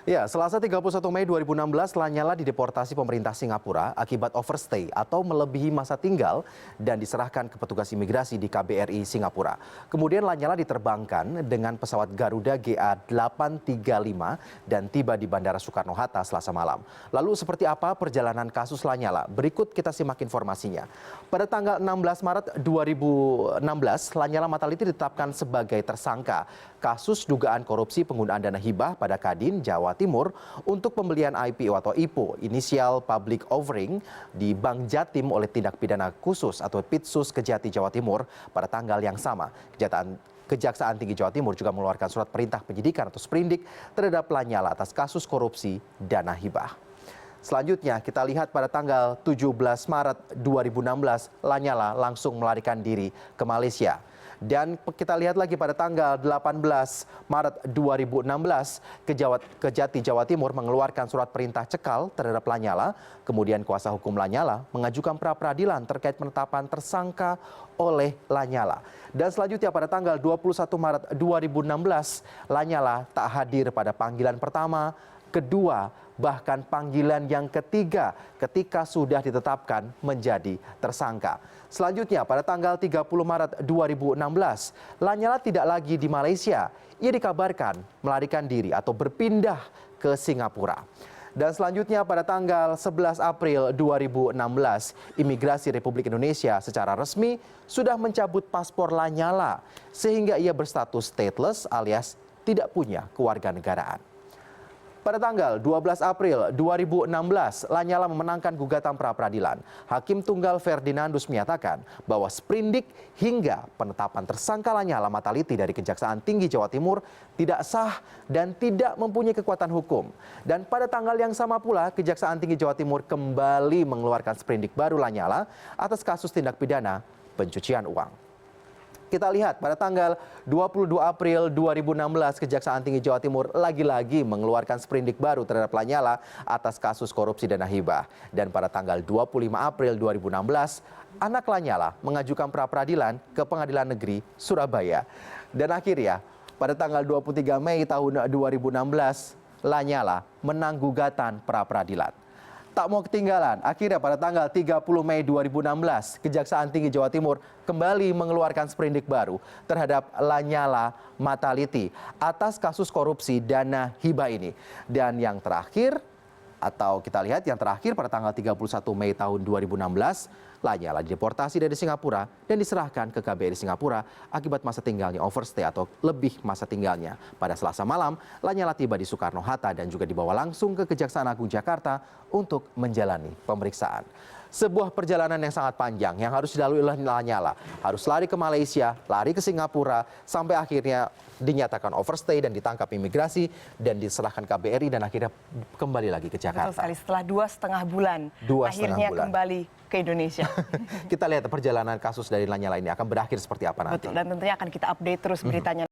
Ya, Selasa 31 Mei 2016, Lanyala dideportasi pemerintah Singapura akibat overstay atau melebihi masa tinggal dan diserahkan ke petugas imigrasi di KBRI Singapura. Kemudian Lanyala diterbangkan dengan pesawat Garuda GA835 dan tiba di Bandara Soekarno-Hatta Selasa malam. Lalu seperti apa perjalanan kasus Lanyala? Berikut kita simak informasinya. Pada tanggal 16 Maret 2016, Lanyala Mataliti ditetapkan sebagai tersangka kasus dugaan korupsi penggunaan dana hibah pada Kadin, Jawa Timur untuk pembelian IPO atau IPO, Initial Public Offering di Bank Jatim oleh tindak pidana khusus atau Pitsus Kejati Jawa Timur pada tanggal yang sama. Kejaksaan Tinggi Jawa Timur juga mengeluarkan surat perintah penyidikan atau sprindik terhadap Lanyala atas kasus korupsi dana hibah. Selanjutnya kita lihat pada tanggal 17 Maret 2016 Lanyala langsung melarikan diri ke Malaysia. Dan kita lihat lagi pada tanggal 18 Maret 2016 Kejati Jawa Timur mengeluarkan surat perintah cekal terhadap Lanyala. Kemudian kuasa hukum Lanyala mengajukan pra-peradilan terkait penetapan tersangka oleh Lanyala. Dan selanjutnya pada tanggal 21 Maret 2016 Lanyala tak hadir pada panggilan pertama, kedua, bahkan panggilan yang ketiga ketika sudah ditetapkan menjadi tersangka. Selanjutnya pada tanggal 30 Maret 2016, Lanyala tidak lagi di Malaysia. Ia dikabarkan melarikan diri atau berpindah ke Singapura. Dan selanjutnya pada tanggal 11 April 2016, Imigrasi Republik Indonesia secara resmi sudah mencabut paspor Lanyala sehingga ia berstatus stateless alias tidak punya kewarganegaraan. Pada tanggal 12 April 2016, Lanyala memenangkan gugatan pra-peradilan. Hakim Tunggal Ferdinandus menyatakan bahwa sprindik hingga penetapan tersangka Lanyala Mataliti dari Kejaksaan Tinggi Jawa Timur tidak sah dan tidak mempunyai kekuatan hukum. Dan pada tanggal yang sama pula, Kejaksaan Tinggi Jawa Timur kembali mengeluarkan sprindik baru Lanyala atas kasus tindak pidana pencucian uang. Kita lihat pada tanggal 22 April 2016 Kejaksaan Tinggi Jawa Timur lagi-lagi mengeluarkan sprindik baru terhadap Lanyala atas kasus korupsi dana hibah. Dan pada tanggal 25 April 2016 anak Lanyala mengajukan pra-peradilan ke Pengadilan Negeri Surabaya. Dan akhirnya pada tanggal 23 Mei tahun 2016 Lanyala menang gugatan pra-peradilan. Tak mau ketinggalan, akhirnya pada tanggal 30 Mei 2016, Kejaksaan Tinggi Jawa Timur kembali mengeluarkan sprindik baru terhadap Lanyala Mataliti atas kasus korupsi dana hibah ini. Dan yang terakhir, atau kita lihat yang terakhir pada tanggal 31 Mei tahun 2016, Lanyala dideportasi dari Singapura dan diserahkan ke KBRI Singapura akibat masa tinggalnya overstay atau lebih masa tinggalnya. Pada Selasa malam, Lanyala tiba di Soekarno-Hatta dan juga dibawa langsung ke Kejaksaan Agung Jakarta untuk menjalani pemeriksaan. Sebuah perjalanan yang sangat panjang yang harus dilalui oleh Lanyala. Harus lari ke Malaysia, lari ke Singapura, sampai akhirnya dinyatakan overstay dan ditangkap imigrasi dan diserahkan KBRI dan akhirnya kembali lagi ke Jakarta. Betul sekali, setelah 2,5 bulan, akhirnya kembali ke Indonesia. Kita lihat perjalanan kasus dari Lanyala ini akan berakhir seperti apa nanti. Betul, dan tentunya akan kita update terus beritanya.